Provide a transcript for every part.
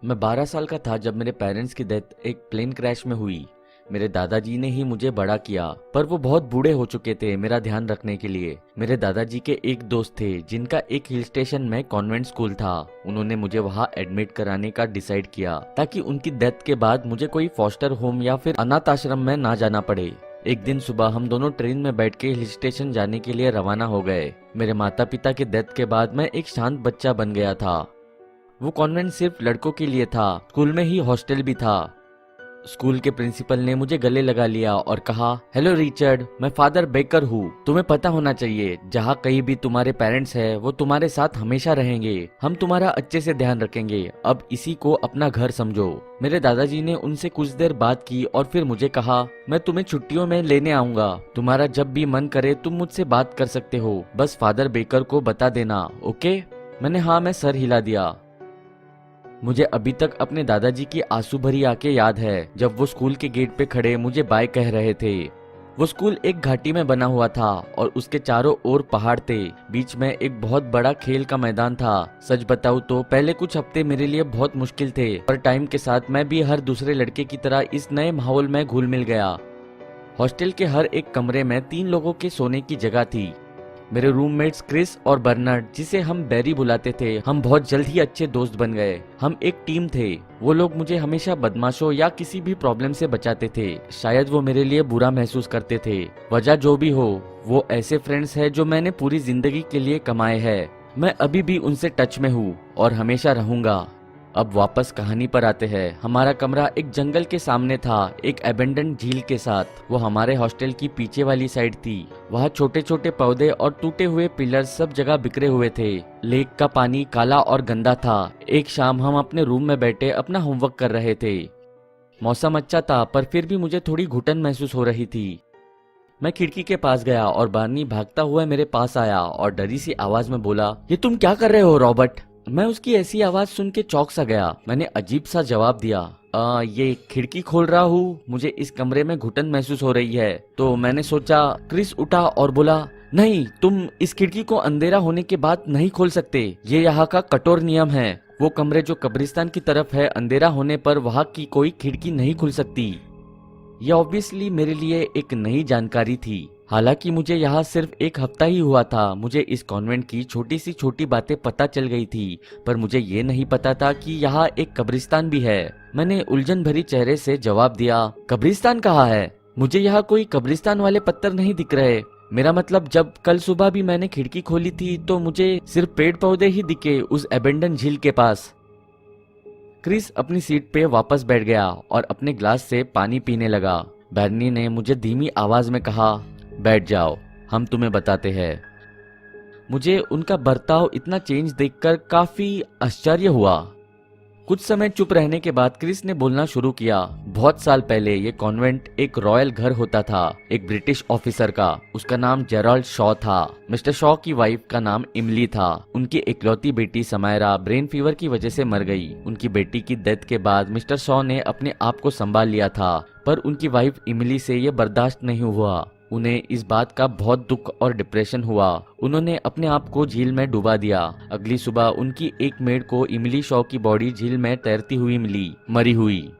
मैं 12 साल का था जब मेरे पेरेंट्स की डेथ एक प्लेन क्रैश में हुई। मेरे दादाजी ने ही मुझे बड़ा किया, पर वो बहुत बूढ़े हो चुके थे मेरा ध्यान रखने के लिए। मेरे दादाजी के एक दोस्त थे जिनका एक हिल स्टेशन में कॉन्वेंट स्कूल था। उन्होंने मुझे वहां एडमिट कराने का डिसाइड किया ताकि उनकी डेथ के बाद मुझे कोई फॉस्टर होम या फिर अनाथ आश्रम में ना जाना पड़े। एक दिन सुबह हम दोनों ट्रेन में बैठ के हिल स्टेशन जाने के लिए रवाना हो गए। मेरे माता पिता की डेथ के बाद मैं एक शांत बच्चा बन गया था। वो कॉन्वेंट सिर्फ लड़कों के लिए था, स्कूल में ही हॉस्टल भी था। स्कूल के प्रिंसिपल ने मुझे गले लगा लिया और कहा, हेलो रिचर्ड, मैं फादर बेकर हूँ। तुम्हें पता होना चाहिए, जहाँ कहीं भी तुम्हारे पेरेंट्स हैं वो तुम्हारे साथ हमेशा रहेंगे। हम तुम्हारा अच्छे से ध्यान रखेंगे। अब इसी को अपना घर समझो। मेरे दादाजी ने उनसे कुछ देर बात की और फिर मुझे कहा, मैं तुम्हें छुट्टियों में लेने आऊंगा। तुम्हारा जब भी मन करे तुम मुझसे बात कर सकते हो, बस फादर बेकर को बता देना, ओके? मैंने हाँ में सर हिला दिया। मुझे अभी तक अपने दादाजी की आंसू भरी आंखें याद है जब वो स्कूल के गेट पे खड़े मुझे बाय कह रहे थे। वो स्कूल एक घाटी में बना हुआ था और उसके चारों ओर पहाड़ थे। बीच में एक बहुत बड़ा खेल का मैदान था। सच बताऊं तो पहले कुछ हफ्ते मेरे लिए बहुत मुश्किल थे, पर टाइम के साथ मैं भी हर दूसरे लड़के की तरह इस नए माहौल में घुल मिल गया। हॉस्टल के हर एक कमरे में 3 लोगों के सोने की जगह थी। मेरे रूममेट्स क्रिस और बर्नार्ड, जिसे हम बैरी बुलाते थे, हम बहुत जल्द ही अच्छे दोस्त बन गए। हम एक टीम थे। वो लोग मुझे हमेशा बदमाशों या किसी भी प्रॉब्लम से बचाते थे। शायद वो मेरे लिए बुरा महसूस करते थे। वजह जो भी हो, वो ऐसे फ्रेंड्स हैं जो मैंने पूरी जिंदगी के लिए कमाए हैं। मैं अभी भी उनसे टच में हूँ और हमेशा रहूंगा। अब वापस कहानी पर आते हैं। हमारा कमरा एक जंगल के सामने था, एक एबेंडन झील के साथ। वो हमारे हॉस्टल की पीछे वाली साइड थी। वहाँ छोटे छोटे पौधे और टूटे हुए पिलर सब जगह बिखरे हुए थे। लेक का पानी काला और गंदा था। एक शाम हम अपने रूम में बैठे अपना होमवर्क कर रहे थे। मौसम अच्छा था, पर फिर भी मुझे थोड़ी घुटन महसूस हो रही थी। मैं खिड़की के पास गया और बार्नी भागता हुआ मेरे पास आया और डरी सी आवाज में बोला, ये तुम क्या कर रहे हो रॉबर्ट? मैं उसकी ऐसी आवाज सुन के चौंक सा गया। मैंने अजीब सा जवाब दिया, ये खिड़की खोल रहा हूँ, मुझे इस कमरे में घुटन महसूस हो रही है। तो मैंने सोचा। क्रिस उठा और बोला, नहीं, तुम इस खिड़की को अंधेरा होने के बाद नहीं खोल सकते। ये यहाँ का कठोर नियम है। वो कमरे जो कब्रिस्तान की तरफ है, अंधेरा होने पर वहाँ की कोई खिड़की नहीं खुल सकती। यह ऑब्वियसली मेरे लिए एक नई जानकारी थी। हालांकि मुझे यहाँ सिर्फ एक हफ्ता ही हुआ था। मुझे इस कॉन्वेंट की छोटी सी छोटी बातें पता चल गई थी, पर मुझे ये नहीं पता था कि यहाँ एक कब्रिस्तान भी है। मैंने उलझन भरी चेहरे से जवाब दिया, कब्रिस्तान कहाँ है? मुझे यहाँ कोई कब्रिस्तान वाले पत्थर नहीं दिख रहे। मेरा मतलब, जब कल सुबह भी मैंने खिड़की खोली थी तो मुझे सिर्फ पेड़ पौधे ही दिखे उस एबेंडन झील के पास। क्रिस अपनी सीट पे वापस बैठ गया और अपने ग्लास से पानी पीने लगा। बर्नी ने मुझे धीमी आवाज में कहा, बैठ जाओ, हम तुम्हें बताते हैं। मुझे उनका बर्ताव इतना चेंज देखकर काफी आश्चर्य हुआ। कुछ समय चुप रहने के बाद क्रिस ने बोलना शुरू किया, बहुत साल पहले ये कॉन्वेंट एक रॉयल घर होता था, एक ब्रिटिश ऑफिसर का। उसका नाम जेराल्ड शॉ था। मिस्टर शॉ की वाइफ का नाम इमली था। उनकी इकलौती बेटी समायरा ब्रेन फीवर की वजह से मर गई। उनकी बेटी की डेथ के बाद मिस्टर शॉ ने अपने आप को संभाल लिया था, पर उनकी वाइफ इमली से ये बर्दाश्त नहीं हुआ। उन्हें इस बात का बहुत दुख और डिप्रेशन हुआ। उन्होंने अपने आप को झील में डुबा दिया। अगली सुबह उनकी एक मेड को इमली शॉ की बॉडी झील में तैरती हुई मिली, मरी हुई।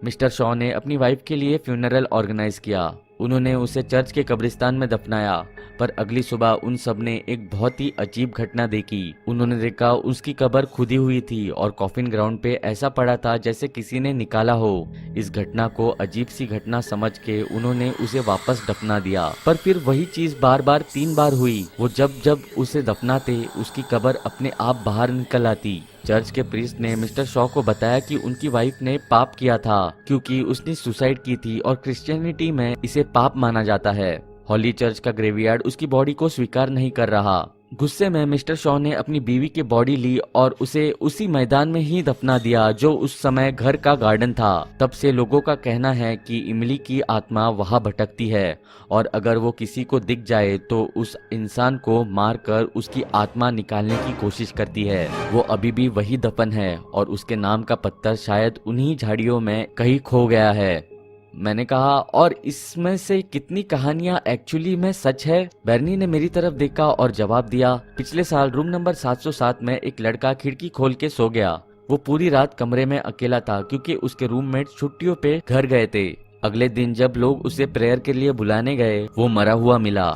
मिस्टर शॉ ने अपनी वाइफ के लिए फ्यूनरल ऑर्गेनाइज किया। उन्होंने उसे चर्च के कब्रिस्तान में दफनाया, पर अगली सुबह उन सब ने एक बहुत ही अजीब घटना देखी। उन्होंने देखा उसकी कब्र खुदी हुई थी और कॉफिन ग्राउंड पे ऐसा पड़ा था जैसे किसी ने निकाला हो। इस घटना को अजीब सी घटना समझ के उन्होंने उसे वापस दफना दिया, पर फिर वही चीज बार बार 3 बार हुई। वो जब जब उसे दफनाते उसकी कब्र अपने आप बाहर निकल आती। चर्च के प्रीस्ट ने मिस्टर शॉ को बताया कि उनकी वाइफ ने पाप किया था क्योंकि उसने सुसाइड की थी और क्रिश्चियनिटी में इसे पाप माना जाता है। हॉली चर्च का ग्रेवयार्ड उसकी बॉडी को स्वीकार नहीं कर रहा। गुस्से में मिस्टर शॉ ने अपनी बीवी की बॉडी ली और उसे उसी मैदान में ही दफना दिया जो उस समय घर का गार्डन था। तब से लोगों का कहना है कि इमली की आत्मा वहां भटकती है और अगर वो किसी को दिख जाए तो उस इंसान को मारकर उसकी आत्मा निकालने की कोशिश करती है। वो अभी भी वही दफन है और उसके नाम का पत्थर शायद उन्हीं झाड़ियों में कहीं खो गया है। मैंने कहा, और इसमें से कितनी कहानियां एक्चुअली में सच है? बर्नी ने मेरी तरफ देखा और जवाब दिया, पिछले साल रूम नंबर 707 में एक लड़का खिड़की खोल के सो गया। वो पूरी रात कमरे में अकेला था क्योंकि उसके रूममेट छुट्टियों पे घर गए थे। अगले दिन जब लोग उसे प्रेयर के लिए बुलाने गए, वो मरा हुआ मिला।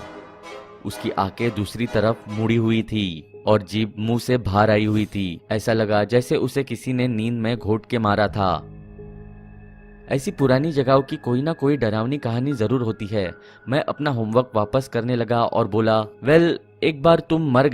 उसकी आंखें दूसरी तरफ मुड़ी हुई थी और जीभ मुंह से बाहर आई हुई थी। ऐसा लगा जैसे उसे किसी ने नींद में घोट के मारा था। ऐसी पुरानी जगहों की कोई ना कोई डरावनी कहानी जरूर होती है। मैं अपना होमवर्क वापस करने लगा और बोला, वेल, एक बार तुम मर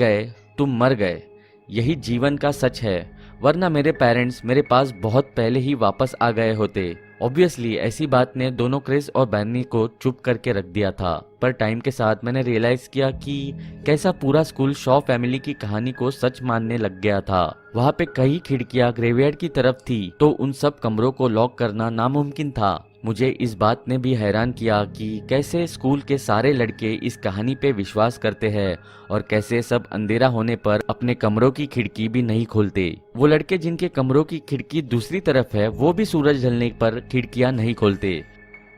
गए। यही जीवन का सच है, वरना मेरे पेरेंट्स मेरे पास बहुत पहले ही वापस आ गए होते। ऑब्वियसली ऐसी बात ने दोनों क्रिस और बर्नी को चुप करके रख दिया था। पर टाइम के साथ मैंने रियलाइज किया कि कैसा पूरा स्कूल शॉ फैमिली की कहानी को सच मानने लग गया था। वहाँ पे कई खिड़कियां ग्रेवयार्ड की तरफ थी, तो उन सब कमरों को लॉक करना नामुमकिन था। मुझे इस बात ने भी हैरान किया कि कैसे स्कूल के सारे लड़के इस कहानी पे विश्वास करते हैं और कैसे सब अंधेरा होने पर अपने कमरों की खिड़की भी नहीं खोलते। वो लड़के जिनके कमरों की खिड़की दूसरी तरफ है, वो भी सूरज ढलने पर खिड़कियां नहीं खोलते।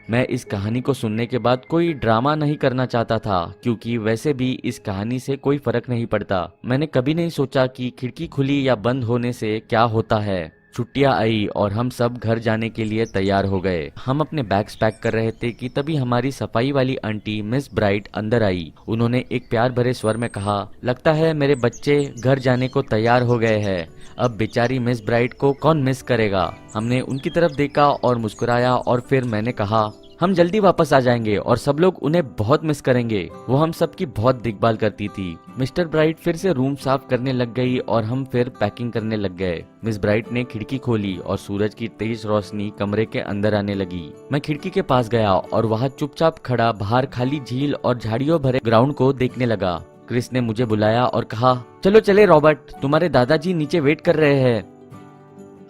मैं इस कहानी को सुनने के बाद कोई ड्रामा नहीं करना चाहता था, क्योंकि वैसे भी इस कहानी से कोई फर्क नहीं पड़ता। मैंने कभी नहीं सोचा कि खिड़की खुली या बंद होने से क्या होता है। छुट्टियां आई और हम सब घर जाने के लिए तैयार हो गए। हम अपने बैग्स पैक कर रहे थे कि तभी हमारी सफाई वाली आंटी मिस ब्राइट अंदर आई। उन्होंने एक प्यार भरे स्वर में कहा, लगता है मेरे बच्चे घर जाने को तैयार हो गए हैं। अब बेचारी मिस ब्राइट को कौन मिस करेगा। हमने उनकी तरफ देखा और मुस्कुराया और फिर मैंने कहा, हम जल्दी वापस आ जाएंगे और सब लोग उन्हें बहुत मिस करेंगे। वो हम सब की बहुत देखभाल करती थी। मिस्टर ब्राइट फिर से रूम साफ करने लग गई और हम फिर पैकिंग करने लग गए। मिस ब्राइट ने खिड़की खोली और सूरज की तेज रोशनी कमरे के अंदर आने लगी। मैं खिड़की के पास गया और वहाँ चुपचाप खड़ा बाहर खाली झील और झाड़ियों भरे ग्राउंड को देखने लगा। क्रिस ने मुझे बुलाया और कहा, चलो चले रॉबर्ट, तुम्हारे दादाजी नीचे वेट कर रहे हैं।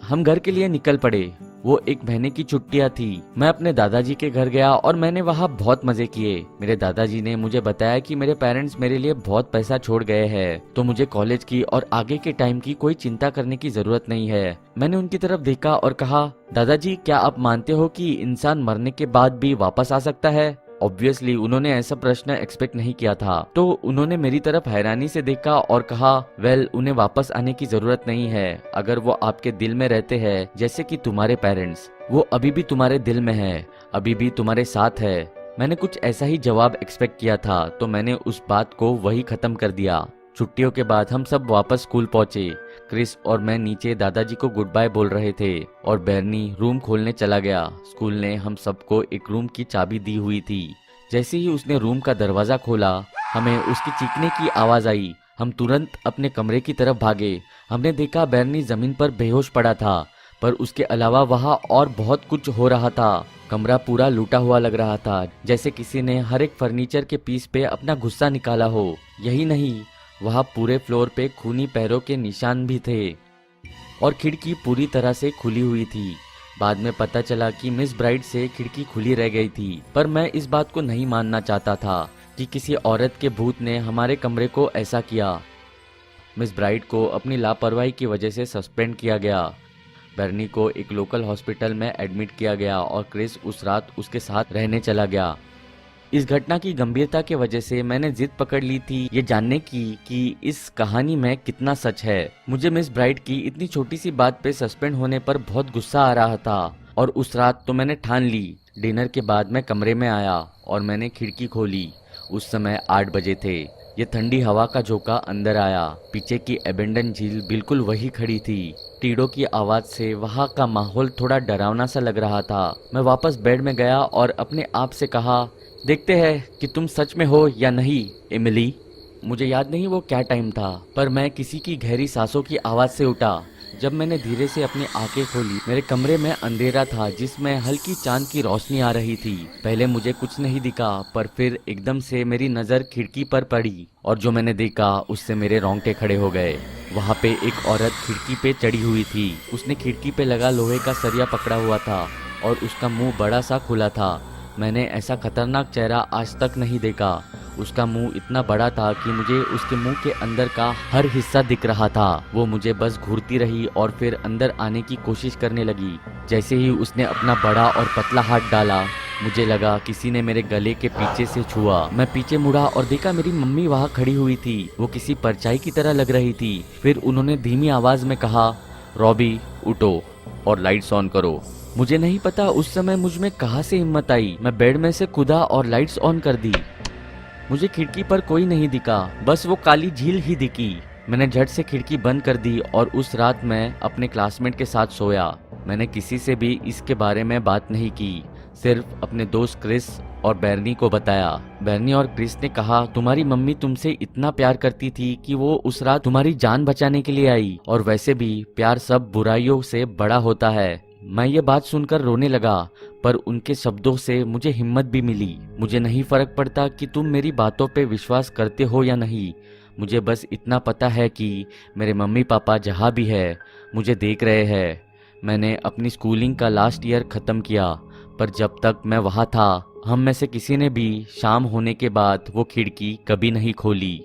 हम घर के लिए निकल पड़े। वो एक महीने की छुट्टियां थी। मैं अपने दादाजी के घर गया और मैंने वहाँ बहुत मजे किए। मेरे दादाजी ने मुझे बताया कि मेरे पेरेंट्स मेरे लिए बहुत पैसा छोड़ गए हैं, तो मुझे कॉलेज की और आगे के टाइम की कोई चिंता करने की जरूरत नहीं है। मैंने उनकी तरफ देखा और कहा, दादाजी, क्या आप मानते हो कि इंसान मरने के बाद भी वापस आ सकता है? ऑब्वियसली उन्होंने ऐसा प्रश्न एक्सपेक्ट नहीं किया था, तो उन्होंने मेरी तरफ हैरानी से देखा और कहा, वेल, उन्हें वापस आने की जरूरत नहीं है। अगर वो आपके दिल में रहते हैं, जैसे कि तुम्हारे पेरेंट्स, वो अभी भी तुम्हारे दिल में है, अभी भी तुम्हारे साथ है। मैंने कुछ ऐसा ही जवाब एक्सपेक्ट किया था, तो मैंने उस बात को वही खत्म कर दिया। छुट्टियों के बाद हम सब वापस स्कूल पहुंचे। क्रिस और मैं नीचे दादाजी को गुड बाय बोल रहे थे और बेरनी रूम खोलने चला गया। स्कूल ने हम सबको एक रूम की चाबी दी हुई थी। जैसे ही उसने रूम का दरवाजा खोला, हमें उसकी चीखने की आवाज आई। हम तुरंत अपने कमरे की तरफ भागे। हमने देखा बेरनी जमीन पर बेहोश पड़ा था, पर उसके अलावा वहाँ और बहुत कुछ हो रहा था। कमरा पूरा लूटा हुआ लग रहा था, जैसे किसी ने हर एक फर्नीचर के पीस पे अपना गुस्सा निकाला हो। यही नहीं, वहाँ पूरे फ्लोर पे खूनी पैरों के निशान भी थे और खिड़की पूरी तरह से खुली हुई थी। बाद में पता चला कि मिस ब्राइट से खिड़की खुली रह गई थी, पर मैं इस बात को नहीं मानना चाहता था कि किसी औरत के भूत ने हमारे कमरे को ऐसा किया। मिस ब्राइट को अपनी लापरवाही की वजह से सस्पेंड किया गया। बर्नी को एक लोकल हॉस्पिटल में एडमिट किया गया और क्रिस उस रात उसके साथ रहने चला गया। इस घटना की गंभीरता की वजह से मैंने जिद पकड़ ली थी ये जानने की कि इस कहानी में कितना सच है। मुझे मिस ब्राइट की इतनी छोटी सी बात पे सस्पेंड होने पर बहुत गुस्सा आ रहा था और उस रात तो मैंने ठान ली। डिनर के बाद मैं कमरे में आया और मैंने खिड़की खोली। उस समय 8 बजे थे। ये ठंडी हवा का झोंका अंदर आया। पीछे की एबेंडन झील बिल्कुल वही खड़ी थी। टीड़ों की आवाज से वहाँ का माहौल थोड़ा डरावना सा लग रहा था। मैं वापस बेड में गया और अपने आप से कहा, देखते हैं कि तुम सच में हो या नहीं, एमिली। मुझे याद नहीं वो क्या टाइम था, पर मैं किसी की गहरी सांसों की आवाज से उठा। जब मैंने धीरे से अपनी आंखें खोली, मेरे कमरे में अंधेरा था जिसमें हल्की चांद की रोशनी आ रही थी। पहले मुझे कुछ नहीं दिखा, पर फिर एकदम से मेरी नजर खिड़की पर पड़ी और जो मैंने देखा उससे मेरे रोंगटे खड़े हो गए। वहाँ पे एक औरत खिड़की पे चढ़ी हुई थी। उसने खिड़की पे लगा लोहे का सरिया पकड़ा हुआ था और उसका मुंह बड़ा सा खुला था। मैंने ऐसा खतरनाक चेहरा आज तक नहीं देखा। उसका मुंह इतना बड़ा था कि मुझे उसके मुंह के अंदर का हर हिस्सा दिख रहा था। वो मुझे बस घूरती रही और फिर अंदर आने की कोशिश करने लगी। जैसे ही उसने अपना बड़ा और पतला हाथ डाला, मुझे लगा किसी ने मेरे गले के पीछे से छुआ। मैं पीछे मुड़ा और देखा मेरी मम्मी वहाँ खड़ी हुई थी। वो किसी परछाई की तरह लग रही थी। फिर उन्होंने धीमी आवाज में कहा, रॉबी उठो और लाइट्स ऑन करो। मुझे नहीं पता उस समय मुझ में कहाँ से हिम्मत आई। मैं बेड में से कूदा और लाइट्स ऑन कर दी। मुझे खिड़की पर कोई नहीं दिखा, बस वो काली झील ही दिखी। मैंने झट से खिड़की बंद कर दी और उस रात मैं अपने क्लासमेट के साथ सोया। मैंने किसी से भी इसके बारे में बात नहीं की, सिर्फ अपने दोस्त क्रिस और बैरनी को बताया। बैरनी और क्रिस ने कहा तुम्हारी मम्मी तुमसे इतना प्यार करती थी कि वो उस रात तुम्हारी जान बचाने के लिए आई, और वैसे भी प्यार सब बुराइयों से बड़ा होता है। मैं ये बात सुनकर रोने लगा, पर उनके शब्दों से मुझे हिम्मत भी मिली। मुझे नहीं फर्क पड़ता कि तुम मेरी बातों पे विश्वास करते हो या नहीं, मुझे बस इतना पता है कि मेरे मम्मी पापा जहाँ भी है मुझे देख रहे हैं। मैंने अपनी स्कूलिंग का लास्ट ईयर ख़त्म किया, पर जब तक मैं वहाँ था हम में से किसी ने भी शाम होने के बाद वो खिड़की कभी नहीं खोली।